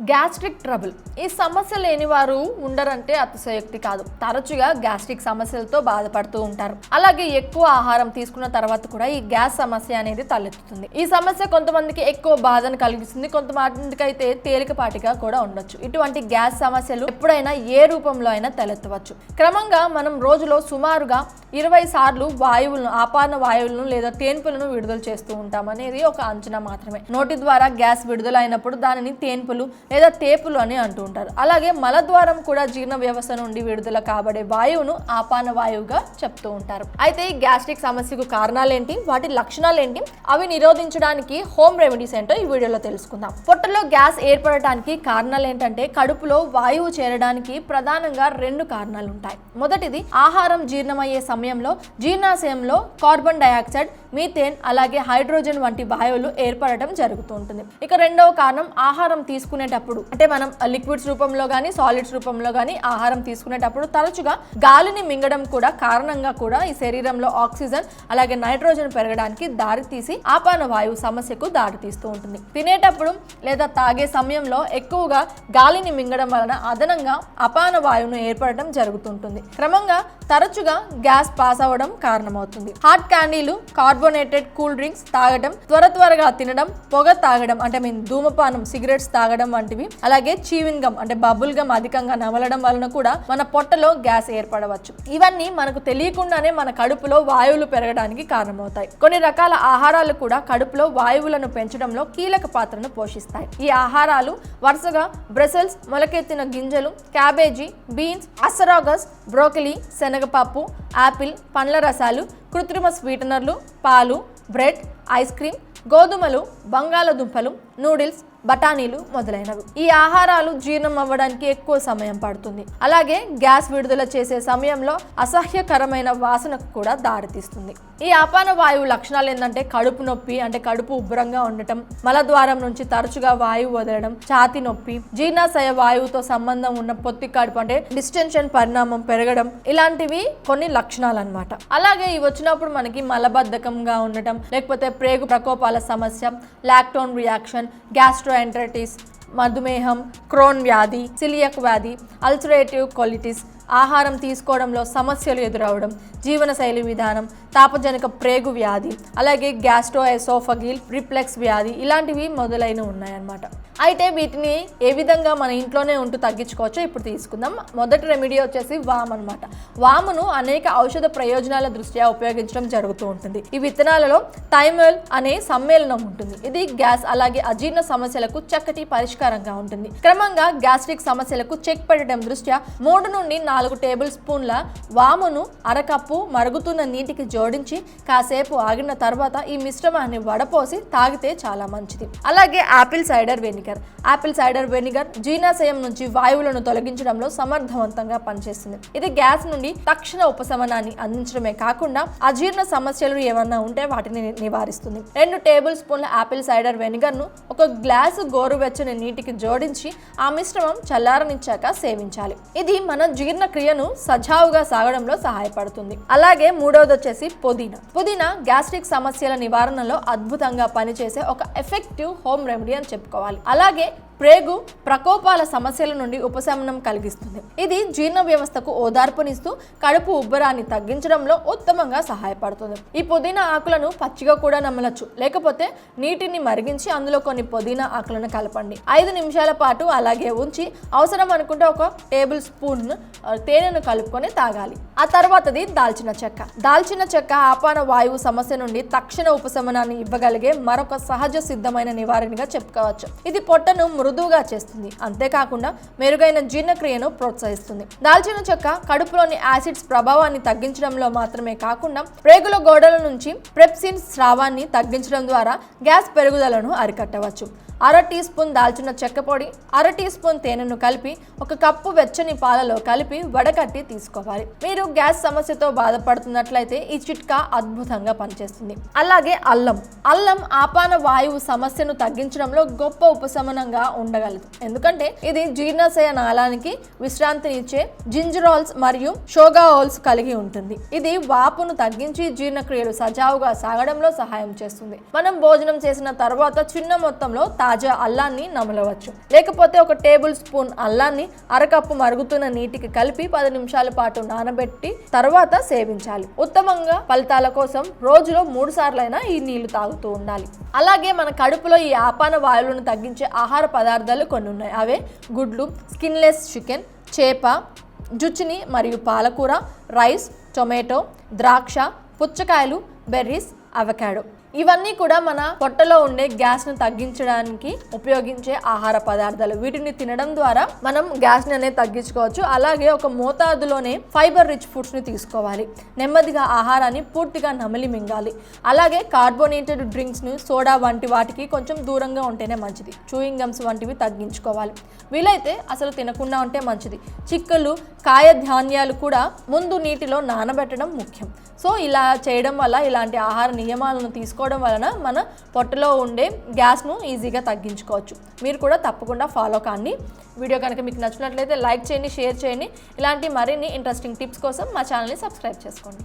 Gastric trouble ఈ సమస్య లేని వారు ఉండరంటే అతిశయోక్తి కాదు. తరచుగా గ్యాస్ట్రిక్ సమస్యలతో బాధపడుతూ ఉంటారు. అలాగే ఎక్కువ ఆహారం తీసుకున్న తర్వాత కూడా ఈ గ్యాస్ సమస్య అనేది తలెత్తుతుంది. ఈ సమస్య కొంతమందికి ఎక్కువ బాధను కలిగిస్తుంది, కొంతమందికి అయితే తేలికపాటిగా కూడా ఉండొచ్చు. ఇటువంటి గ్యాస్ సమస్యలు ఎప్పుడైనా ఏ రూపంలో అయినా తలెత్తవచ్చు. క్రమంగా మనం రోజులో సుమారుగా 20 సార్లు ఆపాన వాయువులను లేదా తేన్పులను విడుదల చేస్తూ ఉంటాం అనేది ఒక అంచనా మాత్రమే. నోటి ద్వారా గ్యాస్ విడుదల అయినప్పుడు దానిని తేన్పులు లేదా తేపులు అని అంటూ ఉంటారు. అలాగే మలద్వారం కూడా జీర్ణ వ్యవస్థ నుండి విడుదల కాబడే వాయువును ఆపాన వాయువుగా చెప్తూ ఉంటారు. అయితే ఈ గ్యాస్ట్రిక్ సమస్యకు కారణాలు ఏంటి, వాటి లక్షణాలు ఏంటి, అవి నిరోధించడానికి హోమ్ రెమెడీస్ ఏంటో ఈ వీడియోలో తెలుసుకుందాం. పొట్టలో గ్యాస్ ఏర్పడటానికి కారణాలు ఏంటంటే కడుపులో వాయువు చేరడానికి ప్రధానంగా 2 కారణాలు ఉంటాయి. మొదటిది ఆహారం జీర్ణమయ్యే సమయంలో జీర్ణాశయంలో కార్బన్ డయాక్సైడ్, మీథేన్ అలాగే హైడ్రోజన్ వంటి వాయువులు ఏర్పడటం జరుగుతూ ఉంటుంది. ఇక రెండవ కారణం ఆహారం తీసుకునేటప్పుడు అంటే మనం లిక్విడ్స్ రూపంలో కానీ సాలిడ్స్ రూపంలో కానీ ఆహారం తీసుకునేటప్పుడు తరచుగా గాలిని మింగడం కూడా కారణంగా కూడా ఈ శరీరంలో ఆక్సిజన్ అలాగే నైట్రోజన్ పెరగడానికి దారితీసి ఆపాన వాయువు సమస్యకు దారితీస్తూ ఉంటుంది. తినేటప్పుడు లేదా తాగే సమయంలో ఎక్కువగా గాలిని మింగడం వలన అదనంగా అపాన వాయువును ఏర్పడటం జరుగుతుంటుంది. క్రమంగా తరచుగా గ్యాస్ పాస్ అవ్వడం కారణమవుతుంది. హాట్ క్యాండీలు, కార్బోనేటెడ్ కూల్ డ్రింక్స్ తాగడం, త్వరగా తినడం, పొగ తాగడం అంటే ధూమపానం, సిగరెట్స్ తాగడం వంటివి, అలాగే చీవింగ్ గమ్ అంటే బబుల్ గమ్ అధికంగా నమలడం వలన కూడా మన పొట్టలో గ్యాస్ ఏర్పడవచ్చు. ఇవన్నీ మనకు తెలియకుండానే మన కడుపులో వాయువులు పెరగడానికి కారణమవుతాయి. కొన్ని రకాల ఆహారాలు కూడా కడుపులో వాయువులను పెంచడంలో కీలక పాత్రను పోషిస్తాయి. ఈ ఆహారాలు వరుసగా బ్రసెల్స్, మొలకెత్తిన గింజలు, క్యాబేజీ, బీన్స్, అస్పరాగస్, బ్రోకలీ, శనగపప్పు, యాపిల్, పండ్ల రసాలు, కృత్రిమ స్వీటనర్లు, పాలు, బ్రెడ్, ఐస్ క్రీమ్, గోధుమలు, బంగాళదుంపలు, నూడిల్స్, బఠానీలు మొదలైనవి. ఈ ఆహారాలు జీర్ణం అవ్వడానికి ఎక్కువ సమయం పడుతుంది. అలాగే గ్యాస్ విడుదల చేసే సమయంలో అసహ్యకరమైన వాసనకు కూడా దారితీస్తుంది. ఈ ఆపాన వాయువు లక్షణాలు ఏంటంటే కడుపు నొప్పి అంటే కడుపు ఉబ్బరంగా ఉండటం, మలద్వారం నుంచి తరచుగా వాయువు వదలడం, ఛాతి నొప్పి, జీర్ణాశయ వాయువుతో సంబంధం ఉన్న పొత్తి కడుపు అంటే డిస్టెన్షన్ పరిణామం పెరగడం, ఇలాంటివి కొన్ని లక్షణాలు అన్నమాట. అలాగే ఇవి వచ్చినప్పుడు మనకి మలబద్ధకంగా ఉండటం, లేకపోతే ప్రేగు ప్రకోపాల సమస్య, లాక్టోన్ రియాక్షన్, గ్యాస్ట్రోఎంటరైటిస్, మధుమేహం, క్రోన్ వ్యాధి, సిలియక్ వ్యాధి, అల్సరేటివ్ కొలిటిస్, ఆహారం తీసుకోవడంలో సమస్యలు ఎదురవడం, జీవనశైలి విధానం, తాపజనక ప్రేగు వ్యాధి, అలాగే గ్యాస్ట్రోఎసోఫగిల్ రిఫ్లెక్స్ వ్యాధి, ఇలాంటివి మొదలైనవి ఉన్నాయన్నమాట. అయితే వీటిని ఏ విధంగా మన ఇంట్లోనే ఉంటూ తగ్గించుకోవచ్చో ఇప్పుడు తీసుకుందాం. మొదటి రెమెడీ వచ్చేసి వామ్ అనమాట. వామును అనేక ఔషధ ప్రయోజనాల దృష్ట్యా ఉపయోగించడం జరుగుతూ ఉంటుంది. ఈ విత్తనాలలో థైమోల్ అనే సమ్మేళనం ఉంటుంది. ఇది గ్యాస్ అలాగే అజీర్ణ సమస్యలకు చక్కటి పరిష్కారంగా ఉంటుంది. క్రమంగా గ్యాస్ట్రిక్ సమస్యలకు చెక్ పెట్టడం దృష్ట్యా 3 నుండి 4 టేబుల్ స్పూన్ల వామును అరకప్పు మరుగుతున్న నీటికి జోడించి కాసేపు ఆగిన తర్వాత ఈ మిశ్రమాన్ని వడపోసి తాగితే చాలా మంచిది. అలాగే యాపిల్ సైడర్ వెనిగర్ జీర్ణాశయం నుంచి వాయువులను తొలగించడంలో సమర్థవంతంగా పనిచేస్తుంది. ఇది గ్యాస్ నుండి తక్షణ ఉపశమనాన్ని అందించడమే కాకుండా అజీర్ణ సమస్యలు ఏమన్నా ఉంటే వాటిని నివారిస్తుంది. 2 టేబుల్ స్పూన్ల యాపిల్ సైడర్ వెనిగర్ ను 1 గ్లాసు గోరువెచ్చని నీటికి జోడించి ఆ మిశ్రమం చల్లారనిచ్చాక సేవించాలి. ఇది మన జీర్ణక్రియను సజావుగా సాగడంలో సహాయపడుతుంది. అలాగే మూడవది వచ్చేసి పుదీనా గ్యాస్ట్రిక్ సమస్యల నివారణలో అద్భుతంగా పనిచేసే ఒక ఎఫెక్టివ్ హోమ్ రెమెడీ అని చెప్పుకోవాలి. అలాగే ప్రేగు ప్రకోపాల సమస్యల నుండి ఉపశమనం కలిగిస్తుంది. ఇది జీర్ణ వ్యవస్థకు ఓదార్పునిస్తూ కడుపు ఉబ్బరాన్ని తగ్గించడంలో ఉత్తమంగా సహాయపడుతుంది. ఈ పుదీనా ఆకులను పచ్చిగా కూడా నమలచ్చు, లేకపోతే నీటిని మరిగించి అందులో కొన్ని పుదీనా ఆకులను కలపండి. 5 నిమిషాల పాటు అలాగే ఉంచి అవసరం అనుకుంటే 1 టేబుల్ స్పూన్ తేనెను కలుపుకొని తాగాలి. ఆ తర్వాతది దాల్చిన చెక్క ఆపాన వాయువు సమస్య నుండి తక్షణ ఉపశమనాన్ని ఇవ్వగలిగే మరొక సహజ సిద్ధమైన నివారణగా చెప్పుకోవచ్చు. ఇది పొట్టను మృదువుగా చేస్తుంది, అంతేకాకుండా మెరుగైన జీర్ణక్రియను ప్రోత్సహిస్తుంది. దాల్చిన చెక్క కడుపులోని యాసిడ్స్ ప్రభావాన్ని తగ్గించడంలో మాత్రమే కాకుండా ప్రేగుల గోడల నుంచి పెప్సిన్ స్రావాన్ని తగ్గించడం ద్వారా గ్యాస్ పెరుగుదలను అరికట్టవచ్చు. 1/2 టీ స్పూన్ దాల్చిన చెక్క పొడి, 1/2 టీ స్పూన్ తేనెను కలిపి 1 కప్పు వెచ్చని పాలలో కలిపి వడకట్టి తీసుకోవాలి. మీరు గ్యాస్ సమస్యతో బాధపడుతున్నట్లయితే ఈ చిట్కా అద్భుతంగా పనిచేస్తుంది. అలాగే అల్లం ఆపాన వాయువు సమస్యను తగ్గించడంలో గొప్ప ఉపశమనంగా ఉండగలదు. ఎందుకంటే ఇది జీర్ణాశయ నాళానికి విశ్రాంతినిచ్చే జింజరాల్స్ మరియు షోగాఓల్స్ కలిగి ఉంటుంది. ఇది వాపును తగ్గించి జీర్ణక్రియలు సజావుగా సాగడంలో సహాయం చేస్తుంది. మనం భోజనం చేసిన తర్వాత చిన్న మొత్తంలో తాజా అల్లాన్ని నమలవచ్చు. లేకపోతే ఒక టేబుల్ స్పూన్ అల్లాన్ని అరకప్పు మరుగుతున్న నీటికి కలిపి 10 నిమిషాల పాటు నానబెట్టి తర్వాత సేవించాలి. ఉత్తమంగా ఫలితాల కోసం రోజులో 3 సార్లైనా ఈ నీళ్లు తాగుతూ ఉండాలి. అలాగే మన కడుపులో ఈ ఆపాన వాయువులను తగ్గించే ఆహార పదార్థాలు కొన్ని ఉన్నాయి. అవే గుడ్లు, స్కిన్లెస్ చికెన్, చేప, జుచిని మరియు పాలకూర, రైస్, టొమాటో, ద్రాక్ష, పుచ్చకాయలు, బెర్రీస్, అవకాడో. ఇవన్నీ కూడా మన పొట్టలో ఉండే గ్యాస్ను తగ్గించడానికి ఉపయోగించే ఆహార పదార్థాలు. వీటిని తినడం ద్వారా మనం గ్యాస్ని అనేది తగ్గించుకోవచ్చు. అలాగే ఒక మోతాదులోనే ఫైబర్ రిచ్ ఫుడ్స్ని తీసుకోవాలి. నెమ్మదిగా ఆహారాన్ని పూర్తిగా నమిలి మింగాలి. అలాగే కార్బోనేటెడ్ డ్రింక్స్ను, సోడా వంటి వాటికి కొంచెం దూరంగా ఉంటేనే మంచిది. చూయింగ్ గమ్స్ వంటివి తగ్గించుకోవాలి. వీలైతే అసలు తినకుండా ఉంటే మంచిది. చిక్కులు, కాయ ధాన్యాలు కూడా ముందు నీటిలో నానబెట్టడం ముఖ్యం. సో ఇలా చేయడం వల్ల, ఇలాంటి ఆహార నియమాలను తీసుకోవడం వలన మన పొట్టలో ఉండే గ్యాస్ను ఈజీగా తగ్గించుకోవచ్చు. మీరు కూడా తప్పకుండా ఫాలో కాండి. వీడియో కనుక మీకు నచ్చినట్లయితే లైక్ చేయండి, షేర్ చేయండి. ఇలాంటి మరిన్ని ఇంట్రెస్టింగ్ టిప్స్ కోసం మా ఛానల్ని సబ్స్క్రైబ్ చేసుకోండి.